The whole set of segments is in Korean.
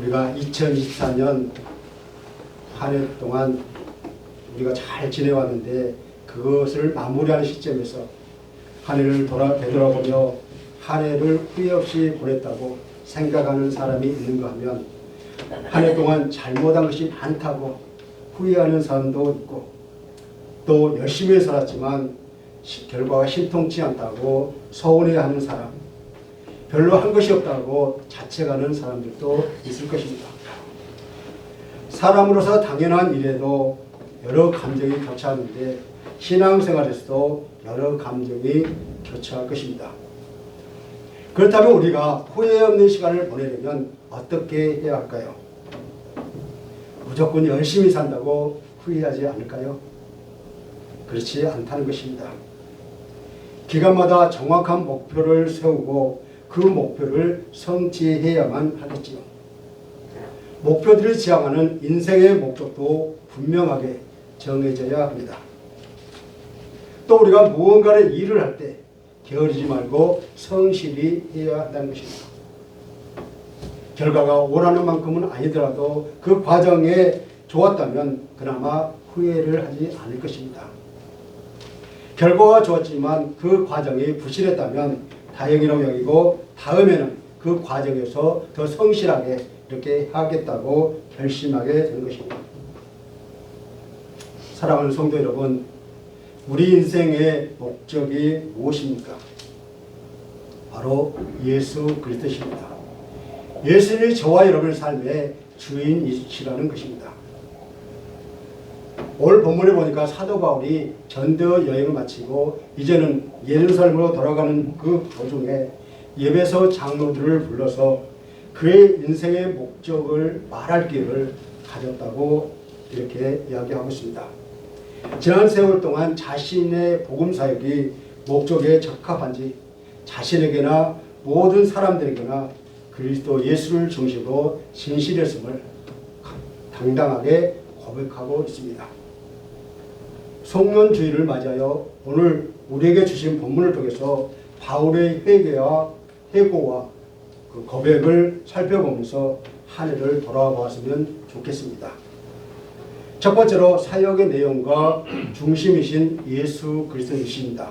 우리가 2024년 한 해 동안 우리가 잘 지내왔는데 그것을 마무리하는 시점에서 한 해를 되돌아보며 한 해를 후회 없이 보냈다고 생각하는 사람이 있는가 하면 한 해 동안 잘못한 것이 많다고 후회하는 사람도 있고 또 열심히 살았지만 결과가 신통치 않다고 서운해하는 사람, 별로 한 것이 없다고 자책하는 사람들도 있을 것입니다. 사람으로서 당연한 일에도 여러 감정이 교차하는데 신앙생활에서도 여러 감정이 교차할 것입니다. 그렇다면 우리가 후회 없는 시간을 보내려면 어떻게 해야 할까요? 무조건 열심히 산다고 후회하지 않을까요? 그렇지 않다는 것입니다. 기간마다 정확한 목표를 세우고 그 목표를 성취해야만 하겠지요. 목표들이 지향하는 인생의 목적도 분명하게 정해져야 합니다. 또 우리가 무언가를 일을 할 때 게으르지 말고 성실히 해야 한다는 것입니다. 결과가 원하는 만큼은 아니더라도 그 과정에 좋았다면 그나마 후회를 하지 않을 것입니다. 결과가 좋았지만 그 과정이 부실했다면 다행이라고 여기고 다음에는 그 과정에서 더 성실하게 이렇게 하겠다고 결심하게 되는 것입니다. 사랑하는 성도 여러분, 우리 인생의 목적이 무엇입니까? 바로 예수 그리스도십니다. 예수님이 저와 여러분의 삶의 주인이시라는 것입니다. 오늘 본문에 보니까 사도 바울이 전도 여행을 마치고 이제는 예루살렘으로 돌아가는 그 도중에 에베소 장로들을 불러서 그의 인생의 목적을 말할 기회를 가졌다고 이렇게 이야기하고 있습니다. 지난 세월 동안 자신의 복음 사역이 목적에 적합한지 자신에게나 모든 사람들에게나 그리스도 예수를 중심으로 진실했음을 당당하게 고백하고 있습니다. 송년주의를 맞이하여 오늘 우리에게 주신 본문을 통해서 바울의 회개와 회고와 그 고백을 살펴보면서 한 해를 돌아보았으면 좋겠습니다. 첫 번째로 사역의 내용과 중심이신 예수 그리스도이십니다.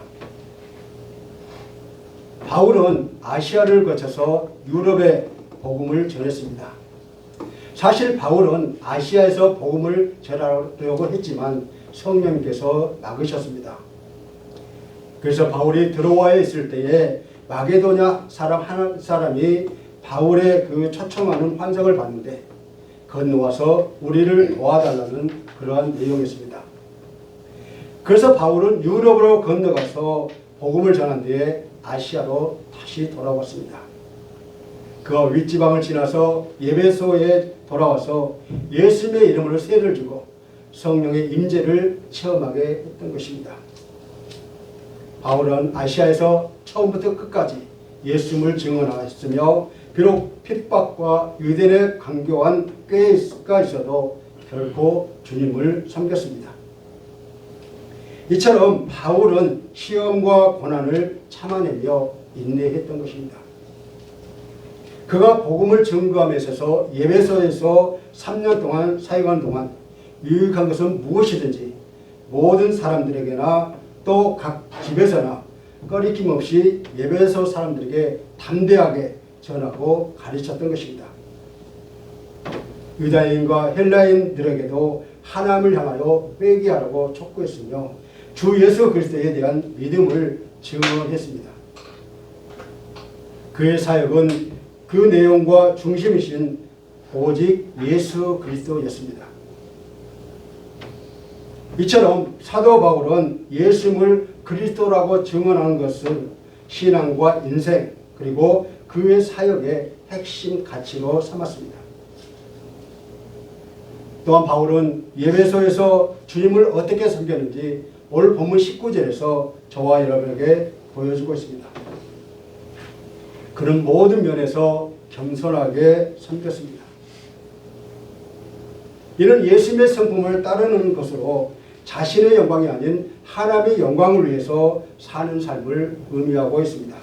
바울은 아시아를 거쳐서 유럽에 복음을 전했습니다. 사실 바울은 아시아에서 복음을 전하려고 했지만 성령께서 막으셨습니다. 그래서 바울이 드로아에 있을 때에 마게도냐 사람 한 사람이 바울의 그 초청하는 환상을 봤는데 건너와서 우리를 도와달라는 그러한 내용이었습니다. 그래서 바울은 유럽으로 건너가서 복음을 전한 뒤에 아시아로 다시 돌아왔습니다. 그가 윗지방을 지나서 에베소에 돌아와서 예수님의 이름으로 세를 주고 성령의 임재를 체험하게 했던 것입니다. 바울은 아시아에서 처음부터 끝까지 예수님을 증언하였으며 비록 핍박과 유대인의 강교한 꾀가 있어도 결코 주님을 섬겼습니다. 이처럼 바울은 시험과 고난을 참아내며 인내했던 것입니다. 그가 복음을 증거함에 있어서 에베소에서 3년 동안 사역한 동안 유익한 것은 무엇이든지 모든 사람들에게나 또 각 집에서나 꺼리낌 없이 에베소 사람들에게 담대하게 전하고 가르쳤던 것입니다. 유다인과 헬라인들에게도 하나님을 향하여 회개하라고 촉구했으며 주 예수 그리스도에 대한 믿음을 증언했습니다. 그의 사역은 그 내용과 중심이신 오직 예수 그리스도였습니다. 이처럼 사도 바울은 예수님을 그리스도라고 증언하는 것을 신앙과 인생 그리고 그의 사역의 핵심 가치로 삼았습니다. 또한 바울은 에베소에서 주님을 어떻게 섬겼는지 오늘 본문 19절에서 저와 여러분에게 보여주고 있습니다. 그는 모든 면에서 겸손하게 섬겼습니다. 이는 예수님의 성품을 따르는 것으로 자신의 영광이 아닌 하나님의 영광을 위해서 사는 삶을 의미하고 있습니다.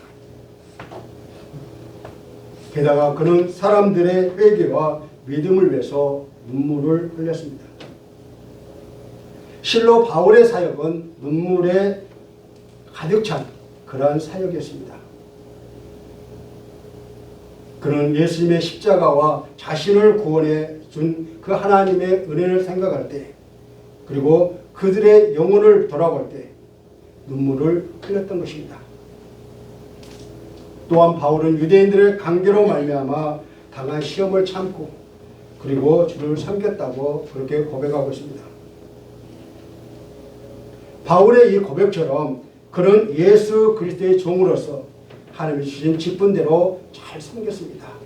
게다가 그는 사람들의 회개와 믿음을 위해서 눈물을 흘렸습니다. 실로 바울의 사역은 눈물에 가득 찬 그러한 사역이었습니다. 그는 예수님의 십자가와 자신을 구원해 준 그 하나님의 은혜를 생각할 때, 그리고 그들의 영혼을 돌아볼 때 눈물을 흘렸던 것입니다. 또한 바울은 유대인들의 강제로 말미암아 당한 시험을 참고 그리고 주를 섬겼다고 그렇게 고백하고 있습니다. 바울의 이 고백처럼 그는 예수 그리스도의 종으로서 하나님이 주신 직분대로 잘 섬겼습니다.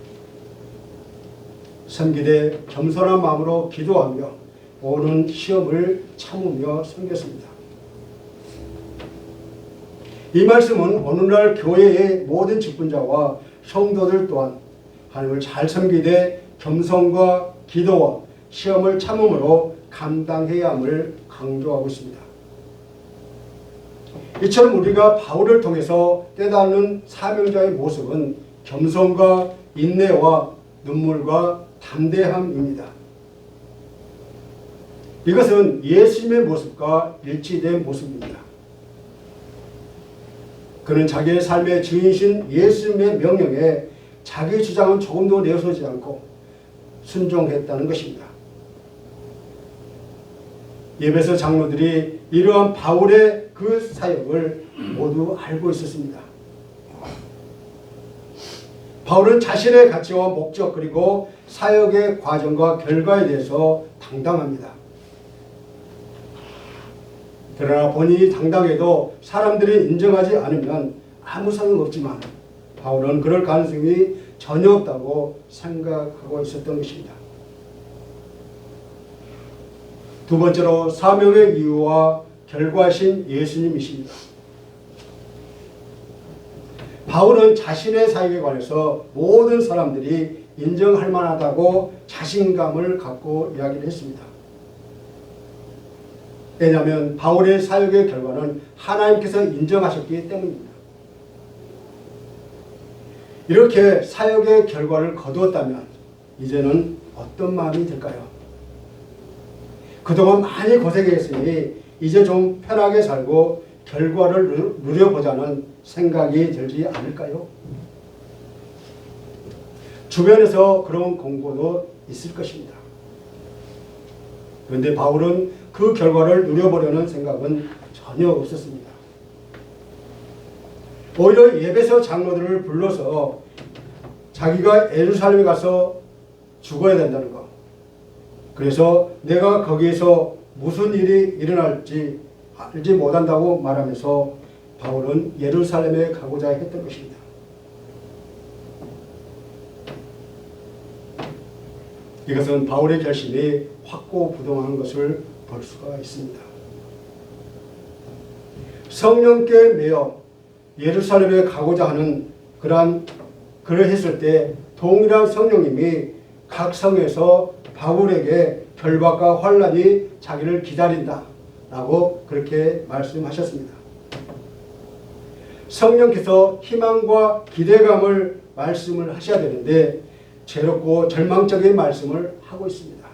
섬기되 겸손한 마음으로 기도하며 오는 시험을 참으며 섬겼습니다. 이 말씀은 오늘날 교회의 모든 직분자와 성도들 또한 하나님을 잘 섬기되 겸손과 기도와 시험을 참음으로 감당해야 함을 강조하고 있습니다. 이처럼 우리가 바울을 통해서 깨닫는 사명자의 모습은 겸손과 인내와 눈물과 담대함입니다. 이것은 예수님의 모습과 일치된 모습입니다. 그는 자기의 삶의 주인이신 예수님의 명령에 자기 주장은 조금도 내세우지 않고 순종했다는 것입니다. 예배소 장로들이 이러한 바울의 그 사역을 모두 알고 있었습니다. 바울은 자신의 가치와 목적 그리고 사역의 과정과 결과에 대해서 당당합니다. 그러나 본인이 당당해도 사람들이 인정하지 않으면 아무 소용없지만 바울은 그럴 가능성이 전혀 없다고 생각하고 있었던 것입니다. 두 번째로 사명의 이유와 결과신 예수님이십니다. 바울은 자신의 사역에 관해서 모든 사람들이 인정할 만하다고 자신감을 갖고 이야기를 했습니다. 왜냐하면 바울의 사역의 결과는 하나님께서 인정하셨기 때문입니다. 이렇게 사역의 결과를 거두었다면 이제는 어떤 마음이 들까요? 그동안 많이 고생했으니 이제 좀 편하게 살고 결과를 누려보자는 생각이 들지 않을까요? 주변에서 그런 공고도 있을 것입니다. 그런데 바울은 그 결과를 누려보려는 생각은 전혀 없었습니다. 오히려 예배소 장로들을 불러서 자기가 예루살렘에 가서 죽어야 된다는 것, 그래서 내가 거기에서 무슨 일이 일어날지 알지 못한다고 말하면서 바울은 예루살렘에 가고자 했던 것입니다. 이것은 바울의 결심이 확고부동한 것을 볼 수가 있습니다. 성령께 매여 예루살렘에 가고자 하는 그러했을 때 동일한 성령님이 각 성에서 바울에게 결박과 환난이 자기를 기다린다 라고 그렇게 말씀하셨습니다. 성령께서 희망과 기대감을 말씀을 하셔야 되는데 괴롭고 절망적인 말씀을 하고 있습니다.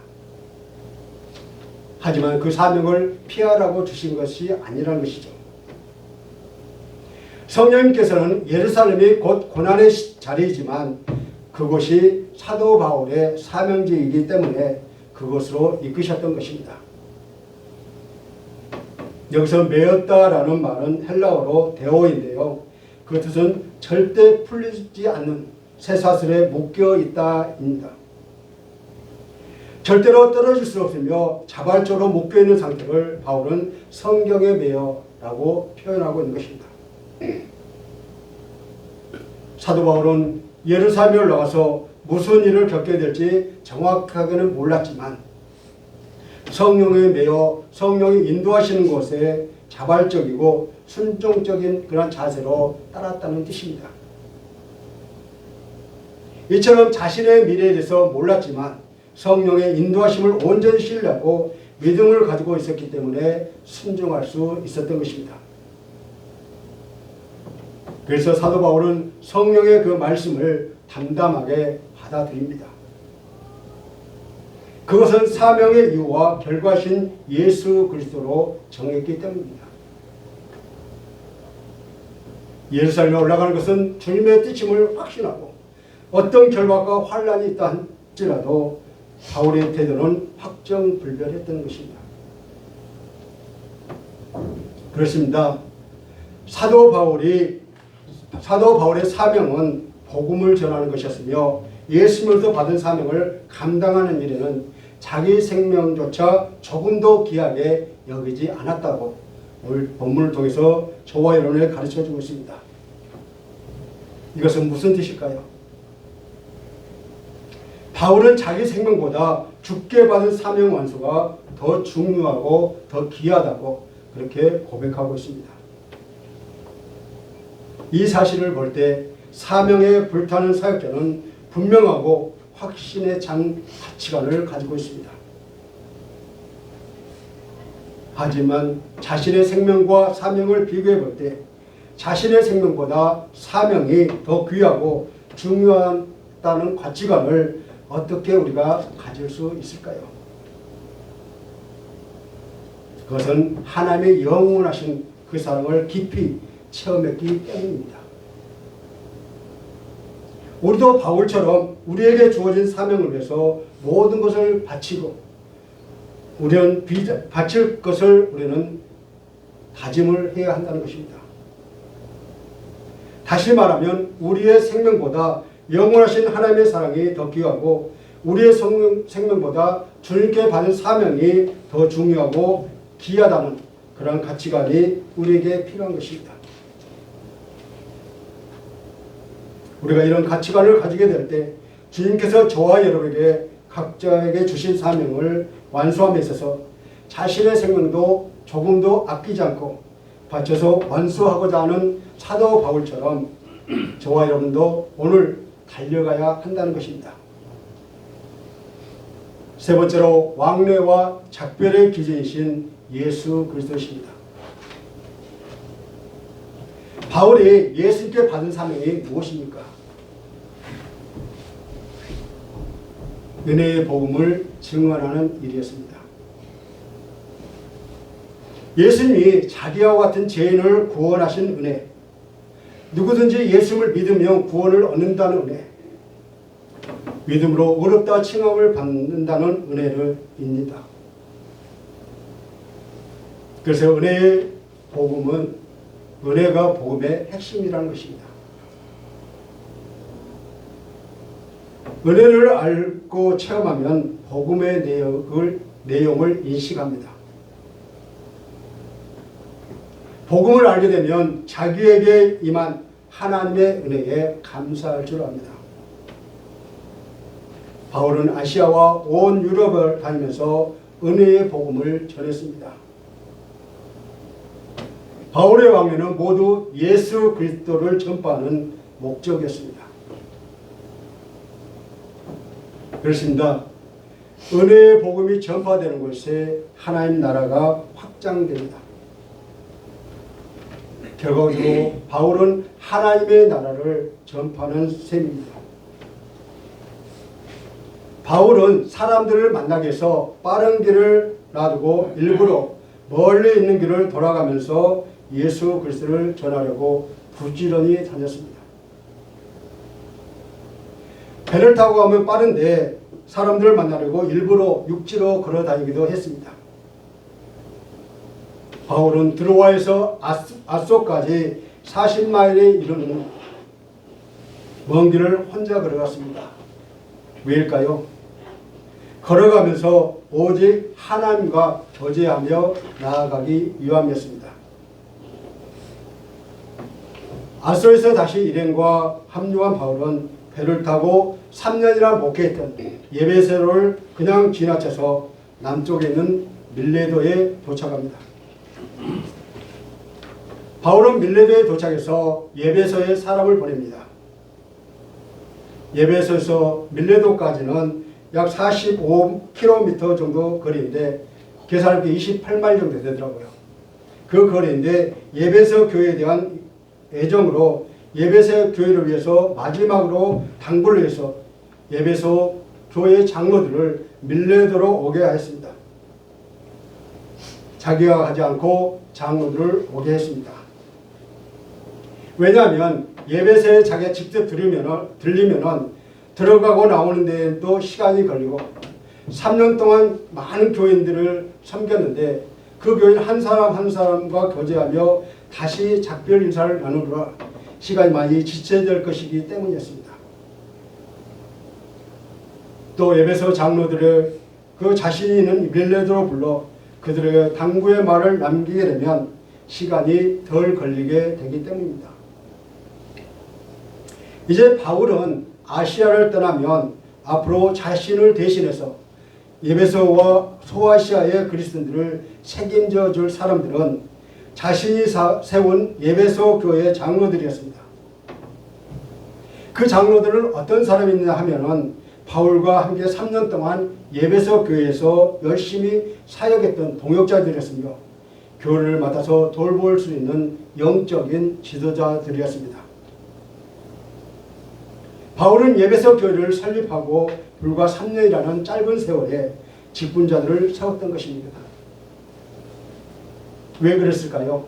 하지만 그 사명을 피하라고 주신 것이 아니라는 것이죠. 성령님께서는 예루살렘이 곧 고난의 자리이지만 그곳이 사도 바울의 사명지이기 때문에 그곳으로 이끄셨던 것입니다. 여기서 매였다라는 말은 헬라어로 데오인데요. 그 뜻은 절대 풀리지 않는 쇠사슬에 묶여 있다입니다. 절대로 떨어질 수 없으며 자발적으로 묶여 있는 상태를 바울은 성경에 매여라고 표현하고 있는 것입니다. 사도 바울은 예루살렘을 나가서 무슨 일을 겪게 될지 정확하게는 몰랐지만 성령에 매여 성령이 인도하시는 곳에 자발적이고 순종적인 그런 자세로 따랐다는 뜻입니다. 이처럼 자신의 미래에 대해서 몰랐지만 성령의 인도하심을 온전히 신뢰하고 믿음을 가지고 있었기 때문에 순종할 수 있었던 것입니다. 그래서 사도 바울은 성령의 그 말씀을 담담하게 받아들입니다. 그것은 사명의 이유와 결과신 예수 그리스도로 정했기 때문입니다. 예루살렘에 올라가는 것은 주님의 뜻임을 확신하고 어떤 결과가 환란이 있다 할지라도 바울의 태도는 확정불변했던 것입니다. 그렇습니다. 사도 바울의 사명은 복음을 전하는 것이었으며 예수님으로부터 받은 사명을 감당하는 일에는 자기 생명조차 조금도 귀하게 여기지 않았다고 오늘 본문을 통해서 저와 여러분에게 가르쳐주고 있습니다. 이것은 무슨 뜻일까요? 바울은 자기 생명보다 죽게 받은 사명 완수가 더 중요하고 더 귀하다고 그렇게 고백하고 있습니다. 이 사실을 볼 때 사명에 불타는 사역자는 분명하고 확신에 찬 가치관을 가지고 있습니다. 하지만 자신의 생명과 사명을 비교해 볼 때 자신의 생명보다 사명이 더 귀하고 중요하다는 가치관을 어떻게 우리가 가질 수 있을까요? 그것은 하나님의 영원하신 그 사랑을 깊이 체험했기 때문입니다. 우리도 바울처럼 우리에게 주어진 사명을 위해서 모든 것을 바치고 우리는 바칠 것을 우리는 다짐을 해야 한다는 것입니다. 다시 말하면 우리의 생명보다 영원하신 하나님의 사랑이 더 귀하고 우리의 생명보다 주님께 받은 사명이 더 중요하고 귀하다는 그런 가치관이 우리에게 필요한 것입니다. 우리가 이런 가치관을 가지게 될 때 주님께서 저와 여러분에게 각자에게 주신 사명을 완수함에 있어서 자신의 생명도 조금도 아끼지 않고 바쳐서 완수하고자 하는 사도 바울처럼 저와 여러분도 오늘 달려가야 한다는 것입니다. 세 번째로 왕래와 작별의 기준이신 예수 그리스도십니다. 바울이 예수님께 받은 사명이 무엇입니까? 은혜의 복음을 증언하는 일이었습니다. 예수님이 자기와 같은 죄인을 구원하신 은혜, 누구든지 예수님을 믿으면 구원을 얻는다는 은혜, 믿음으로 의롭다 칭함을 받는다는 은혜를입니다. 그래서 은혜의 복음은 은혜가 복음의 핵심이라는 것입니다. 은혜를 알고 체험하면 복음의 내용을 인식합니다. 복음을 알게 되면 자기에게 임한 하나님의 은혜에 감사할 줄 압니다. 바울은 아시아와 온 유럽을 다니면서 은혜의 복음을 전했습니다. 바울의 왕래는 모두 예수 그리스도를 전파하는 목적이었습니다. 그렇습니다. 은혜의 복음이 전파되는 곳에 하나님 나라가 확장됩니다. 결과적으로 바울은 하나님의 나라를 전파하는 셈입니다. 바울은 사람들을 만나기 위해서 빠른 길을 놔두고 일부러 멀리 있는 길을 돌아가면서 예수 그리스도를 전하려고 부지런히 다녔습니다. 배를 타고 가면 빠른데 사람들을 만나려고 일부러 육지로 걸어 다니기도 했습니다. 바울은 드로아에서 아소까지 40마일에 이르는 먼 길을 혼자 걸어갔습니다. 왜일까요? 걸어가면서 오직 하나님과 교제하며 나아가기 위함이었습니다. 아소에서 다시 일행과 합류한 바울은 배를 타고 3년이나 목회했던 예베소를 그냥 지나쳐서 남쪽에 있는 밀레도에 도착합니다. 바울은 밀레도에 도착해서 예베소에 사람을 보냅니다. 예베소에서 밀레도까지는 약 45km 정도 거리인데 계산할 때 28마일 정도 되더라고요. 그 거리인데 예베소 교회에 대한 애정으로 예베소 교회를 위해서 마지막으로 당부를 해서 예베소 교회 장로들을 밀레도로 오게 하였습니다. 자기가 가지 않고 장로들을 오게 했습니다. 왜냐하면 예배소에 자기가 직접 들리면 들어가고 나오는 데에도 시간이 걸리고 3년 동안 많은 교인들을 섬겼는데 그 교인 한 사람 한 사람과 교제하며 다시 작별 인사를 나누느라 시간이 많이 지체될 것이기 때문이었습니다. 또 예배소 장로들을 그 자신이 있는 밀레도로 불러 그들에게 당부의 말을 남기게 되면 시간이 덜 걸리게 되기 때문입니다. 이제 바울은 아시아를 떠나면 앞으로 자신을 대신해서 예배소와 소아시아의 그리스도인들을 책임져 줄 사람들은 자신이 세운 예배소 교회 장로들이었습니다. 그 장로들은 어떤 사람이냐 하면은 바울과 함께 3년 동안 예배소 교회에서 열심히 사역했던 동역자들이었으며 교회를 맡아서 돌볼 수 있는 영적인 지도자들이었습니다. 바울은 예배소 교회를 설립하고 불과 3년이라는 짧은 세월에 직분자들을 세웠던 것입니다. 왜 그랬을까요?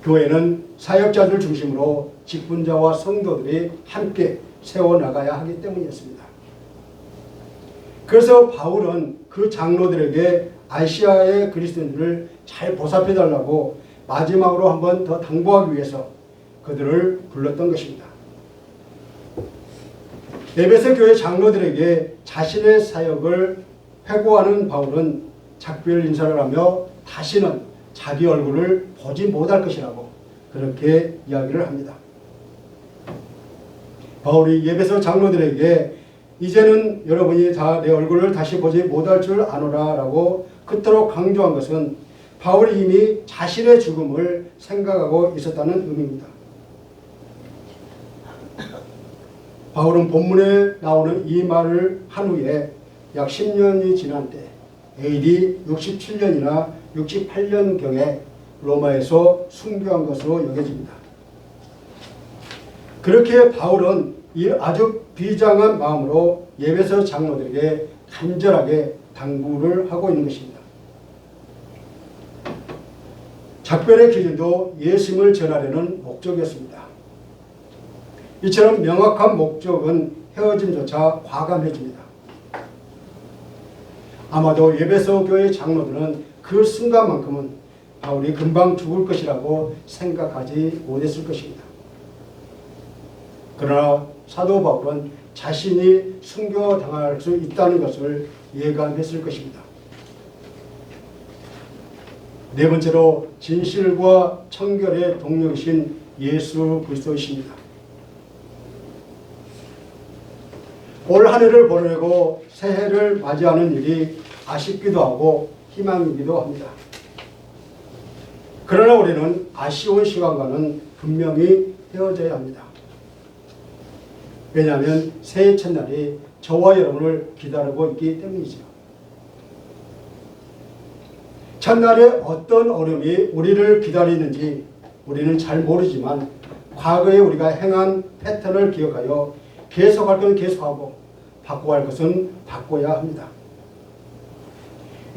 교회는 사역자들 중심으로 직분자와 성도들이 함께 세워나가야 하기 때문이었습니다. 그래서 바울은 그 장로들에게 아시아의 그리스도인들을 잘 보살펴달라고 마지막으로 한 번 더 당부하기 위해서 그들을 불렀던 것입니다. 에베소 교회 장로들에게 자신의 사역을 회고하는 바울은 작별 인사를 하며 다시는 자기 얼굴을 보지 못할 것이라고 그렇게 이야기를 합니다. 바울이 에베소 장로들에게 이제는 여러분이 다 내 얼굴을 다시 보지 못할 줄 아노라 라고 그토록 강조한 것은 바울이 이미 자신의 죽음을 생각하고 있었다는 의미입니다. 바울은 본문에 나오는 이 말을 한 후에 약 10년이 지난 때 AD 67년이나 68년경에 로마에서 순교한 것으로 여겨집니다. 그렇게 바울은 이 아주 비장한 마음으로 예배소 장로들에게 간절하게 당부를 하고 있는 것입니다. 작별의 기준도 예수님을 전하려는 목적이었습니다. 이처럼 명확한 목적은 헤어짐조차 과감해집니다. 아마도 예배소 교회 장로들은 그 순간만큼은 바울이 금방 죽을 것이라고 생각하지 못했을 것입니다. 그러나 사도 바울은 자신이 순교당할 수 있다는 것을 예감했을 것입니다. 네 번째로 진실과 청결의 동력이신 예수 그리스도이십니다. 올 한 해를 보내고 새해를 맞이하는 일이 아쉽기도 하고 희망이기도 합니다. 그러나 우리는 아쉬운 시간과는 분명히 헤어져야 합니다. 왜냐하면 새해 첫날이 저와 여러분을 기다리고 있기 때문이죠. 첫날에 어떤 어려움이 우리를 기다리는지 우리는 잘 모르지만 과거에 우리가 행한 패턴을 기억하여 계속할 것은 계속하고 바꿔야 할 것은 바꿔야 합니다.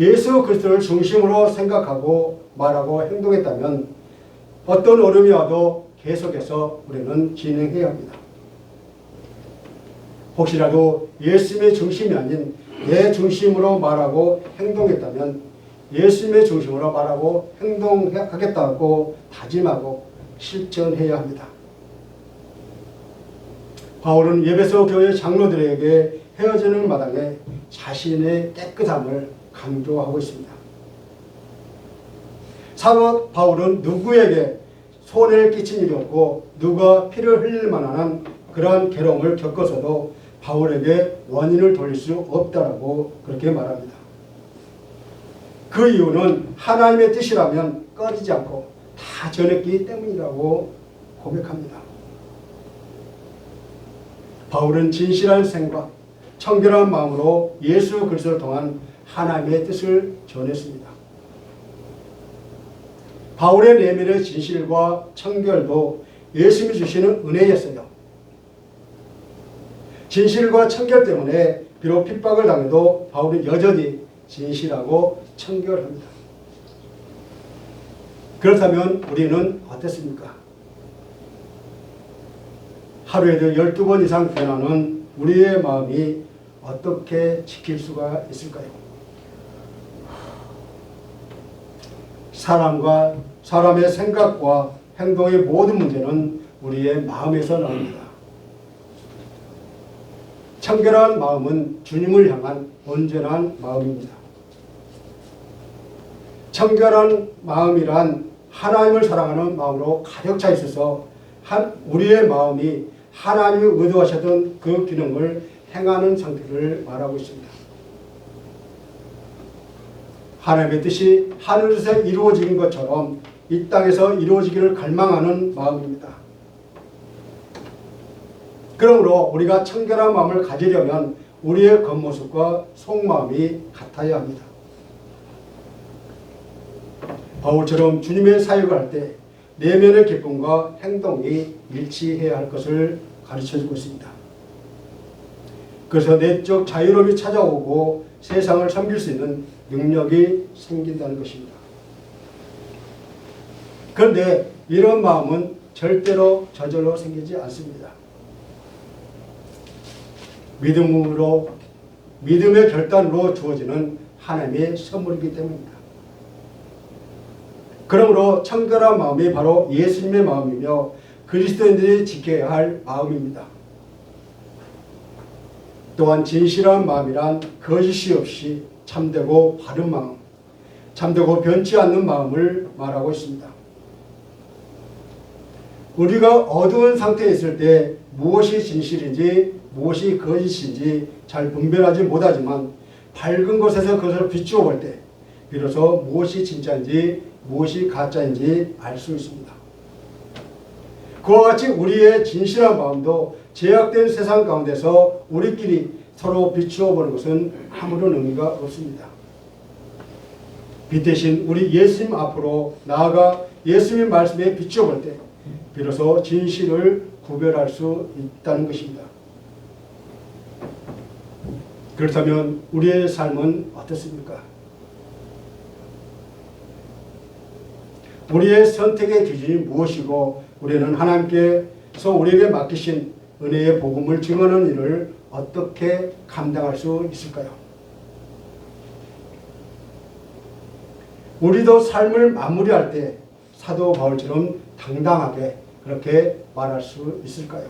예수 그리스도를 중심으로 생각하고 말하고 행동했다면 어떤 어려움이 와도 계속해서 우리는 진행해야 합니다. 혹시라도 예수님의 중심이 아닌 내 중심으로 말하고 행동했다면 예수님의 중심으로 말하고 행동하겠다고 다짐하고 실천해야 합니다. 바울은 예배소 교회 장로들에게 헤어지는 마당에 자신의 깨끗함을 강조하고 있습니다. 사도 바울은 누구에게 손해를 끼친 일이 없고 누가 피를 흘릴 만한 그러한 괴로움을 겪어서도 바울에게 원인을 돌릴 수 없다라고 그렇게 말합니다. 그 이유는 하나님의 뜻이라면 꺼지지 않고 다 전했기 때문이라고 고백합니다. 바울은 진실한 생각, 청결한 마음으로 예수 그리스도를 통한 하나님의 뜻을 전했습니다. 바울의 내면의 진실과 청결도 예수님이 주시는 은혜였어요. 진실과 청결 때문에 비록 핍박을 당해도 바울은 여전히 진실하고 청결합니다. 그렇다면 우리는 어떻습니까? 하루에도 12번 이상 변하는 우리의 마음이 어떻게 지킬 수가 있을까요? 사람의 생각과 행동의 모든 문제는 우리의 마음에서 나옵니다. 청결한 마음은 주님을 향한 온전한 마음입니다. 청결한 마음이란 하나님을 사랑하는 마음으로 가득 차 있어서 우리의 마음이 하나님이 의도하셨던 그 기능을 행하는 상태를 말하고 있습니다. 하나님의 뜻이 하늘에서 이루어지는 것처럼 이 땅에서 이루어지기를 갈망하는 마음입니다. 그러므로 우리가 청결한 마음을 가지려면 우리의 겉모습과 속마음이 같아야 합니다. 바울처럼 주님의 사역을 할 때 내면의 기쁨과 행동이 일치해야 할 것을 가르쳐주고 있습니다. 그래서 내적 자유로움이 찾아오고 세상을 섬길 수 있는 능력이 생긴다는 것입니다. 그런데 이런 마음은 절대로 저절로 생기지 않습니다. 믿음의 결단으로 주어지는 하나님의 선물이기 때문입니다. 그러므로 청결한 마음이 바로 예수님의 마음이며 그리스도인들이 지켜야 할 마음입니다. 또한 진실한 마음이란 거짓이 없이 참되고 바른 마음, 참되고 변치 않는 마음을 말하고 있습니다. 우리가 어두운 상태에 있을 때 무엇이 진실인지 무엇이 거짓인지 잘 분별하지 못하지만 밝은 곳에서 그것을 비추어 볼 때 비로소 무엇이 진짜인지 무엇이 가짜인지 알 수 있습니다. 그와 같이 우리의 진실한 마음도 제약된 세상 가운데서 우리끼리 서로 비추어 보는 것은 아무런 의미가 없습니다. 빛 대신 우리 예수님 앞으로 나아가 예수님 말씀에 비추어 볼 때 비로소 진실을 구별할 수 있다는 것입니다. 그렇다면 우리의 삶은 어떻습니까? 우리의 선택의 기준이 무엇이고 우리는 하나님께서 우리에게 맡기신 은혜의 복음을 증언하는 일을 어떻게 감당할 수 있을까요? 우리도 삶을 마무리할 때 사도 바울처럼 당당하게 그렇게 말할 수 있을까요?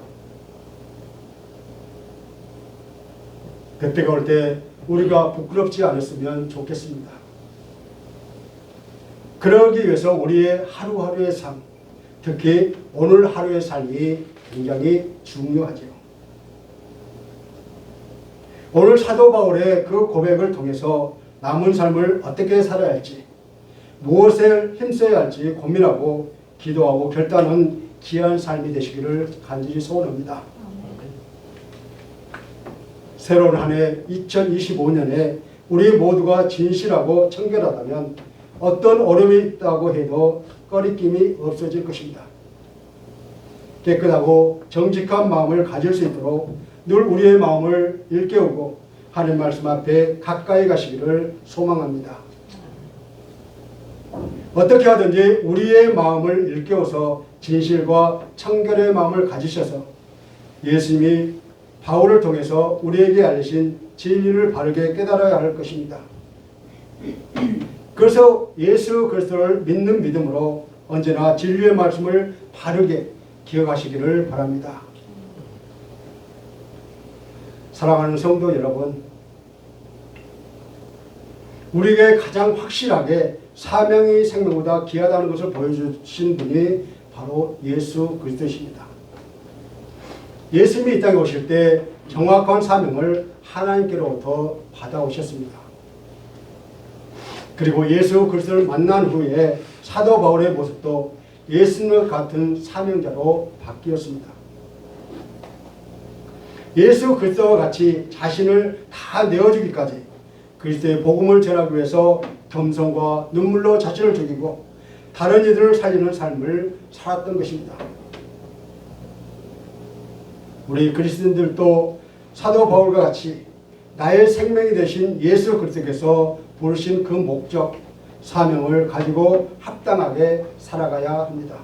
그때가 올 때 우리가 부끄럽지 않았으면 좋겠습니다. 그러기 위해서 우리의 하루하루의 삶, 특히 오늘 하루의 삶이 굉장히 중요하죠. 오늘 사도 바울의 그 고백을 통해서 남은 삶을 어떻게 살아야 할지, 무엇에 힘써야 할지 고민하고 기도하고 결단한 귀한 삶이 되시기를 간절히 소원합니다. 새로운 한 해 2025년에 우리 모두가 진실하고 청결하다면 어떤 어려움이 있다고 해도 꺼리낌이 없어질 것입니다. 깨끗하고 정직한 마음을 가질 수 있도록 늘 우리의 마음을 일깨우고 하나님 말씀 앞에 가까이 가시기를 소망합니다. 어떻게 하든지 우리의 마음을 일깨워서 진실과 청결의 마음을 가지셔서 예수님이 바울을 통해서 우리에게 알리신 진리를 바르게 깨달아야 할 것입니다. 그래서 예수 그리스도를 믿는 믿음으로 언제나 진리의 말씀을 바르게 기억하시기를 바랍니다. 사랑하는 성도 여러분, 우리에게 가장 확실하게 사명이 생명보다 귀하다는 것을 보여주신 분이 바로 예수 그리스도십니다. 예수님이 이 땅에 오실 때 정확한 사명을 하나님께로부터 받아오셨습니다. 그리고 예수 그리스도를 만난 후에 사도 바울의 모습도 예수님과 같은 사명자로 바뀌었습니다. 예수 그리스도와 같이 자신을 다 내어주기까지 그리스도의 복음을 전하기 위해서 겸손과 눈물로 자신을 죽이고 다른 이들을 살리는 삶을 살았던 것입니다. 우리 그리스도인들도 사도 바울과 같이 나의 생명이 되신 예수 그리스도께서 부르신 그 목적, 사명을 가지고 합당하게 살아가야 합니다.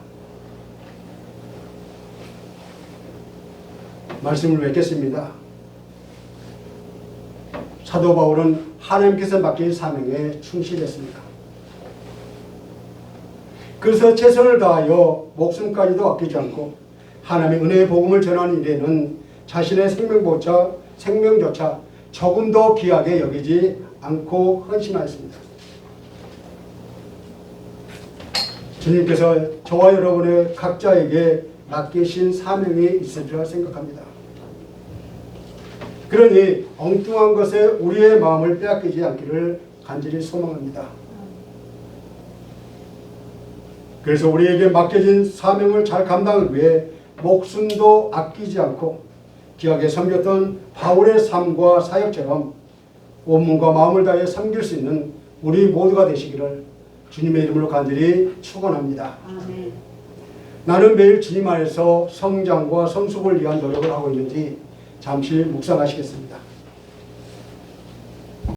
말씀을 맺겠습니다. 사도 바울은 하나님께서 맡긴 사명에 충실했습니다. 그래서 최선을 다하여 목숨까지도 아끼지 않고 하나님의 은혜의 복음을 전하는 일에는 자신의 생명조차 조금 더 귀하게 여기지 않고 헌신하였습니다. 주님께서 저와 여러분의 각자에게 맡기신 사명이 있으리라 생각합니다. 그러니 엉뚱한 것에 우리의 마음을 빼앗기지 않기를 간절히 소망합니다. 그래서 우리에게 맡겨진 사명을 잘 감당하기 위해 목숨도 아끼지 않고 귀하게 섬겼던 바울의 삶과 사역처럼 온몸과 마음을 다해 섬길 수 있는 우리 모두가 되시기를 주님의 이름으로 간절히 축원합니다. 아멘. 나는 매일 주님 안에서 성장과 성숙을 위한 노력을 하고 있는지 잠시 묵상하시겠습니다.